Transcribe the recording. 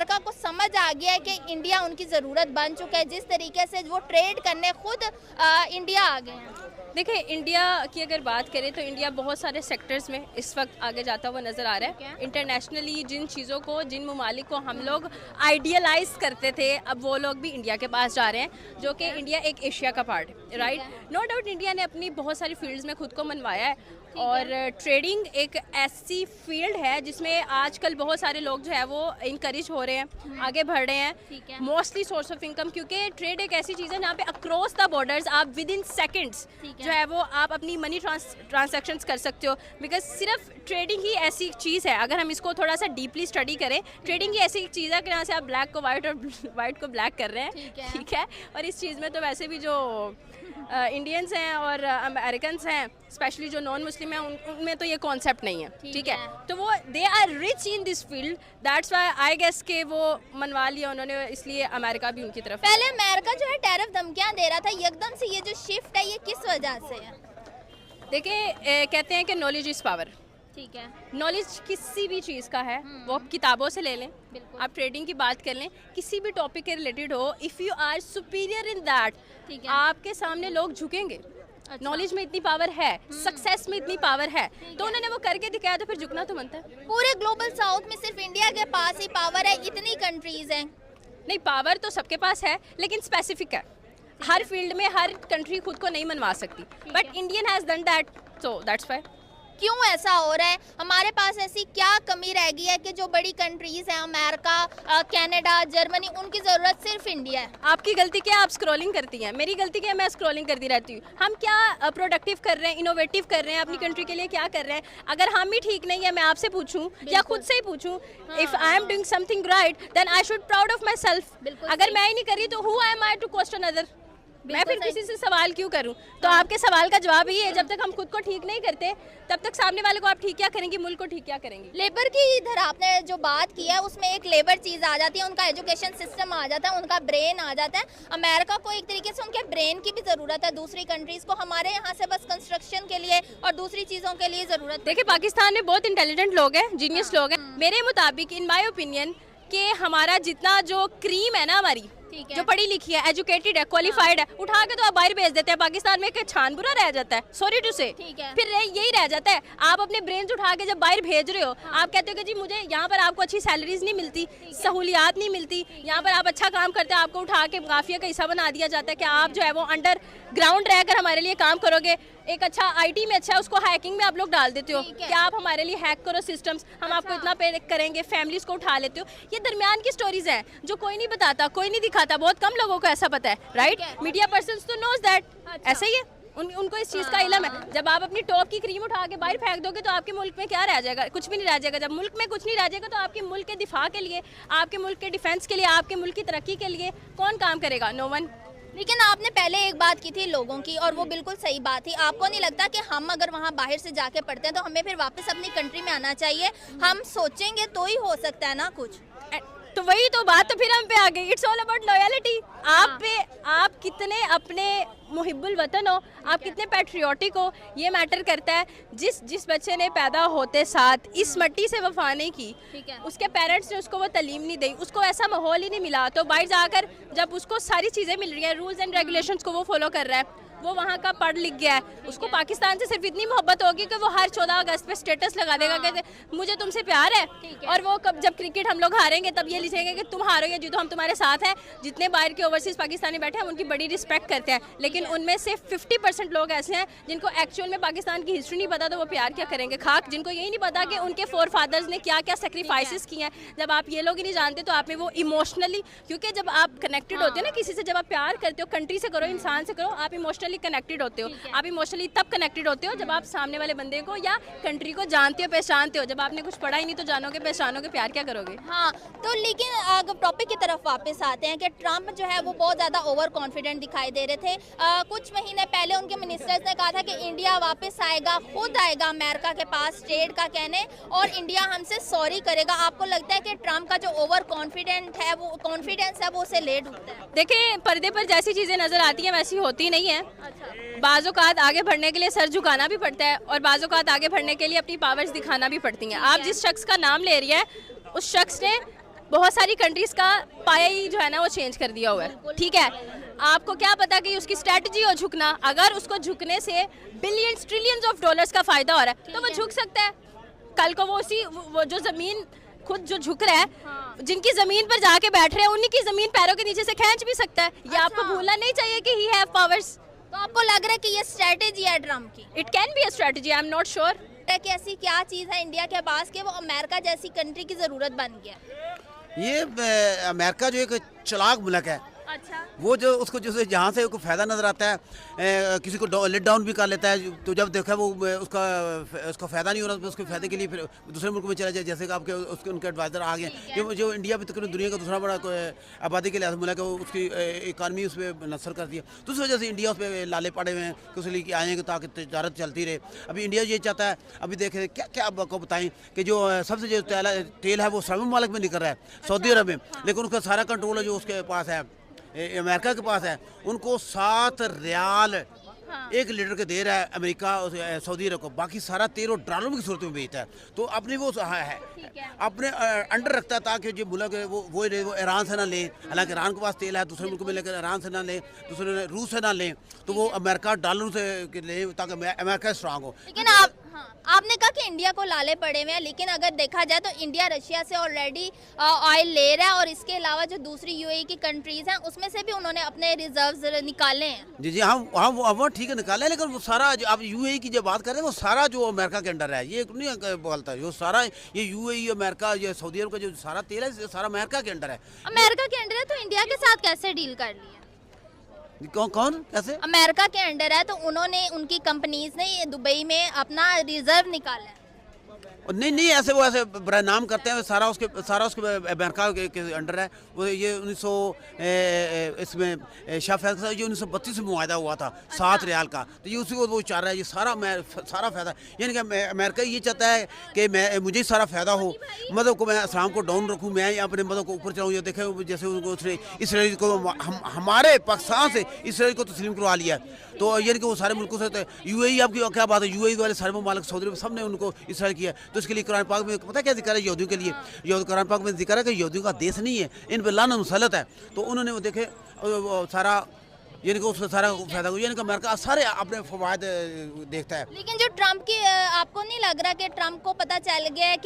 America को समझ आ गया है कि इंडिया उनकी ज़रूरत बन चुका है, जिस तरीके से वो ट्रेड करने खुद इंडिया आ गए हैं? देखिए, इंडिया की अगर बात करें तो इंडिया बहुत सारे सेक्टर्स में इस वक्त आगे जाता हुआ नज़र आ रहा है। इंटरनेशनली जिन चीज़ों को, जिन ममालिक को हम लोग आइडियलाइज करते थे, अब वो लोग भी इंडिया के पास जा रहे हैं, जो कि इंडिया एक एशिया का पार्ट है, राइट। नो डाउट इंडिया ने अपनी बहुत सारी फील्ड्स में खुद को मनवाया है, और ट्रेडिंग एक ऐसी फील्ड है जिसमें आजकल बहुत सारे लोग जो है वो इंकरेज हो रहे हैं, आगे बढ़ रहे हैं, मोस्टली सोर्स ऑफ इनकम, क्योंकि ट्रेड एक ऐसी चीज़ है जहाँ पे अक्रॉस द बॉर्डर्स आप विद इन सेकेंड्स जो है वो आप अपनी मनी ट्रांसैक्शंस कर सकते हो। बिकॉज सिर्फ ट्रेडिंग ही ऐसी चीज़ है, अगर हम इसको थोड़ा सा डीपली स्टडी करें, ट्रेडिंग ही ऐसी चीज़ है कि यहाँ से आप ब्लैक को वाइट और वाइट को ब्लैक कर रहे हैं, ठीक है। और इस चीज़ में तो वैसे भी जो इंडियंस हैं और अमेरिकन हैं, स्पेशली जो नॉन मुस्लिम हैं, उनमें तो ये कॉन्सेप्ट नहीं है, ठीक है। तो वो they are rich in this field, that's why I guess के वो मनवा लिया उन्होंने, इसलिए अमेरिका भी उनकी तरफ। पहले अमेरिका जो है टैरिफ धमकियां दे रहा था, एकदम से ये जो शिफ्ट है ये किस वजह से है? देखिए, कहते हैं कि नॉलेज इज़ पावर, ठीक है। नॉलेज किसी भी चीज़ का है वो आप किताबों से ले लें, आप ट्रेडिंग की बात कर लें, किसी भी टॉपिक के रिलेटेड हो, if you are superior in that, आपके सामने लोग झुकेंगे। नॉलेज में इतनी पावर है, सक्सेस में इतनी पावर है, तो उन्होंने वो करके दिखाया, तो फिर झुकना तो बनता है। पूरे ग्लोबल साउथ में सिर्फ इंडिया के पास ही पावर है, इतनी कंट्रीज हैं। नहीं, पावर तो सबके पास है, लेकिन स्पेसिफिक है। हर फील्ड में हर कंट्री खुद को नहीं मनवा सकती, but Indian has done that, so that's why. क्यों ऐसा हो रहा है? हमारे पास ऐसी क्या कमी रह गई है कि जो बड़ी कंट्रीज हैं, अमेरिका, कनाडा, जर्मनी, उनकी ज़रूरत सिर्फ इंडिया है? आपकी गलती क्या है? आप स्क्रॉलिंग करती हैं, मेरी गलती क्या है? मैं स्क्रॉलिंग करती रहती हूँ। हम क्या प्रोडक्टिव कर रहे हैं, इनोवेटिव कर रहे हैं, अपनी कंट्री के लिए क्या कर रहे हैं? अगर हम ही ठीक नहीं है, मैं आपसे पूछूं या खुद से ही पूछूं, if I am doing something right then I should proud of myself. अगर मैं ही नहीं कर रही तो who am I to question other? मैं फिर किसी से सवाल क्यों करूं? तो आपके सवाल का जवाब ये है, जब तक हम खुद को ठीक नहीं करते तब तक सामने वाले को आप ठीक क्या करेंगी, मुल्क को ठीक क्या करेंगी? लेबर की इधर आपने जो बात की है उसमें एक लेबर चीज़ आ जाती है, उनका एजुकेशन सिस्टम आ जाता है, उनका ब्रेन आ जाता है। अमेरिका को एक तरीके से उनके ब्रेन की भी ज़रूरत है, दूसरी कंट्रीज़ को हमारे यहाँ से बस कंस्ट्रक्शन के लिए और दूसरी चीज़ों के लिए ज़रूरत। देखिए, पाकिस्तान में बहुत इंटेलिजेंट लोग हैं, जीनियस लोग हैं। मेरे मुताबिक, इन माई ओपिनियन, कि हमारा जितना जो क्रीम है ना, हमारी जो पढ़ी लिखी है, एजुकेटेड है, क्वालिफाइड है, उठा के तो आप बाहर भेज देते हैं। पाकिस्तान में एक छान बुरा रह जाता है, सॉरी टू से, फिर यही रह जाता है। आप अपने ब्रेन उठा के जब बाहर भेज रहे हो, आप कहते हो कि जी मुझे यहाँ पर आपको अच्छी सैलरीज नहीं मिलती, सहूलियात नहीं मिलती, यहाँ पर आप अच्छा काम करते हैं, आपको उठा के माफिया का हिस्सा बना दिया जाता है कि आप जो है वो अंडर ग्राउंड रहकर हमारे लिए काम करोगे। एक अच्छा आईटी में अच्छा है, उसको हैकिंग में आप लोग डाल देते हो कि आप हमारे लिए हैक करो सिस्टम्स, हम आपको इतना पे करेंगे, फैमिलीज को उठा लेते हो। ये दरमियान की स्टोरीज हैं जो कोई नहीं बताता, कोई नहीं दिखाता, बहुत कम लोगों को ऐसा पता है, राइट। मीडिया पर्सन तो नोज दैट, ऐसा ही है, उनको इस चीज़ का इल्म है। जब आप अपनी टॉप की क्रीम उठा के बाहर फेंक दोगे तो आपके मुल्क में क्या रह जाएगा? कुछ भी नहीं रह जाएगा। जब मुल्क में कुछ नहीं रह जाएगा तो आपके मुल्क के दिफा के लिए, आपके मुल्क के डिफेंस के लिए, आपके मुल्क की तरक्की के लिए कौन काम करेगा? No one. लेकिन आपने पहले एक बात की थी लोगों की, और वो बिल्कुल सही बात थी। आपको नहीं लगता कि हम अगर वहाँ बाहर से जाके पढ़ते हैं तो हमें फिर वापस अपनी कंट्री में आना चाहिए? हम सोचेंगे तो ही हो सकता है ना कुछ। तो वही तो बात, तो फिर हम पे आ गई। It's all about loyalty. आप पे, आप कितने अपने मुहिब्बुल वतन हो, आप कितने पैट्रियोटिक हो, ये मैटर करता है। जिस बच्चे ने पैदा होते साथ इस मिट्टी से वफा नहीं की, उसके पेरेंट्स ने उसको वो तालीम नहीं दी, उसको ऐसा माहौल ही नहीं मिला, तो बाहर जाकर जब उसको सारी चीज़ें मिल रही हैं, रूल्स एंड रेगुलेशंस को वो फॉलो कर रहा है, वो वहाँ का पढ़ लिख गया है, उसको पाकिस्तान से सिर्फ इतनी मोहब्बत होगी कि वो हर 14 अगस्त पे स्टेटस लगा देगा कि मुझे तुमसे प्यार है। और वो जब क्रिकेट हम लोग हारेंगे तब ये लिखेंगे कि तुम हारोगे जी तो हम तुम्हारे साथ हैं। जितने बाहर के ओवरसीज़ पाकिस्तानी बैठे हैं उनकी बड़ी रिस्पेक्ट करते हैं, लेकिन उनमें से 50% लोग ऐसे हैं जिनको एक्चुअल में पाकिस्तान की हिस्ट्री नहीं पता, तो वो प्यार क्या करेंगे? खाक। जिनको यही नहीं पता कि उनके फोर फादर्स ने क्या क्या सेक्रीफाइसेस किए हैं। जब आप ये लोग ही नहीं जानते तो आप में वो इमोशनली, क्योंकि जब आप कनेक्टेड होते हो ना किसी से, जब आप प्यार करते हो, कंट्री से करो, इंसान से करो, आप इमोशनली कनेक्टेड होते हो। आप इमोशनली तब कनेक्टेड होते हो जब आप सामने वाले बंदे को या कंट्री को जानते हो, पहचानते हो। जब आपने कुछ पढ़ा ही नहीं तो जानोगे, पहचानोगे, प्यार क्या करोगे? हाँ, तो लेकिन अगर टॉपिक की तरफ वापस आते हैं कि ट्रम्प जो है वो बहुत ज़्यादा ओवर कॉन्फिडेंट दिखाई दे रहे थे। कुछ महीने पहले उनके मिनिस्टर्स ने कहा था कि इंडिया वापस आएगा, खुद आएगा अमेरिका के पास ट्रेड का कहने, और इंडिया हमसे सॉरी करेगा। आपको लगता है कि ट्रम्प का जो ओवर कॉन्फिडेंट है, वो कॉन्फिडेंस है, वो उसे ले डूबता है? देखिए, पर्दे पर जैसी चीज़ें नज़र आती हैं वैसी होती नहीं है। बाज़-औक़ात आगे बढ़ने के लिए सर झुकाना भी पड़ता है, और बाज़-औक़ात आगे बढ़ने के लिए अपनी पावर्स दिखाना भी पड़ती हैं। आप जिस शख्स का नाम ले रही हैं, उस शख्स ने बहुत सारी कंट्रीज का पाया ही जो है ना वो चेंज कर दिया हुआ है, ठीक है। आपको क्या पता कि उसकी स्ट्रेटजी हो झुकना, अगर उसको झुकने से बिलियंस ट्रिलियंस ऑफ डॉलर्स का फायदा हो रहा है तो वो झुक सकता है। कल को वो जो जमीन खुद जो झुक रहा है, जिनकी जमीन पर जाके बैठ रहे हैं, उन्हीं की जमीन पैरों के नीचे से खींच भी सकता है। ये आपको भूलना नहीं चाहिए कि ही हैव पावर्स। तो आपको लग रहा है कि ये स्ट्रेटेजी है ट्रम्प की? It can be a strategy, I am not sure कि ऐसी क्या चीज़ है इंडिया के पास कि वो अमेरिका जैसी कंट्री की ज़रूरत बन गया? ये अमेरिका जो एक चालाक मुल्क है, अच्छा, वो जो उसको जो जहाँ से उसको फ़ायदा नज़र आता है, किसी को लेट डाउन भी कर लेता है। तो जब देखा वो उसका फ़ायदा नहीं हो रहा तो उसके फ़ायदे के लिए फिर दूसरे मुल्क में चला जाए। जैसे कि आपके उसके उनके एडवाइज़र आ गए, जो इंडिया में तकरीबन दुनिया का दूसरा बड़ा आबादी के लिहाज मुल्क है, उसकी इकानमी उस पर नसर कर दिया। तो उस वजह से इंडिया उस पर लाले पड़े हुए हैं कि उस लिए आएँगे ताकि तजारत चलती रहे। अभी इंडिया ये चाहता है, अभी देखें क्या क्या आपको बताएं कि जो सबसे जो तेल है वो सभी मुल्क में निकल रहा है, सऊदी अरब में, लेकिन उसका सारा कंट्रोल है जो उसके पास है, अमेरिका के पास है। उनको 7 रियाल 1 लीटर के दे रहा है अमेरिका सऊदी अरब को, बाकी सारा तेल और डॉलर की सूरत में बेचता है। तो अपनी वो है अपने अंडर रखता है ताकि जो मुल्क है वो ईरान से ना ले। हालांकि ईरान के पास तेल है दूसरे मुल्क में, लेकिन ईरान से ना ले, दूसरे रूस से ना ले, तो वो अमेरिका डॉलर से ले ताकि अमेरिका स्ट्रांग हो। लेकिन आपने कहा कि इंडिया को लाले पड़े हुए हैं, लेकिन अगर देखा जाए तो इंडिया रशिया से ऑलरेडी ऑयल ले रहा है और इसके अलावा जो दूसरी यूएई की कंट्रीज हैं उसमें से भी उन्होंने अपने रिजर्व्स निकाले हैं। जी हाँ ठीक है निकाले, लेकिन वो सारा जो आप यूएई की जो बात कर रहे हैं वो सारा जो अमेरिका के अंडर है, ये नहीं बोलता जो सारा ये यूएई अमेरिका ये सऊदी अरब का जो सारा तेल है सारा अमेरिका के अंडर है। अमेरिका के अंडर है तो इंडिया के साथ कैसे डील कर लिया? कौन कैसे? अमेरिका के अंडर है तो उन्होंने उनकी कंपनीज ने दुबई में अपना रिजर्व निकाला है। नहीं ऐसे वो ऐसे बड़ा नाम करते हैं, सारा उसके अमेरिका के अंडर है। वो ये 1900 इसमें शाह फैसल ये 1932 में मुआहदा हुआ था 7 रियाल का, तो ये उसी को वो चाह रहा है। ये सारा फ़ायदा यानी कि अमेरिका ये चाहता है कि मुझे सारा फ़ायदा हो, मदद को मैं इस्लाम को डाउन रखूँ, मैं अपने मदद को ऊपर चलाऊँ। ये देखें जैसे उनको उसने इसराइल को हमारे पाकिस्तान से इसराइल को तस्लीम करवा लिया, तो यानी कि वो सारे मुल्कों से यूएई आपकी क्या बात है, यूएई वाले सारे ममालिक सऊदी अरब सब ने उनको इसराइल किया। तो इसके लिए कुरान पाक में पता क्या जिक्र है यहूदियों के लिए? कुरान पाक में जिक्र है कि यहूदियों का देश नहीं है, इन पर लानत मुसल्लत है। तो उन्होंने वो देखे सारा यानी कि उसका सारा फायदा यानी कि अमेरिका सारे अपने फवायद देखता है। लेकिन जो ट्रम्प की आपको नहीं लग रहा कि ट्रम्प को पता चल गया है कि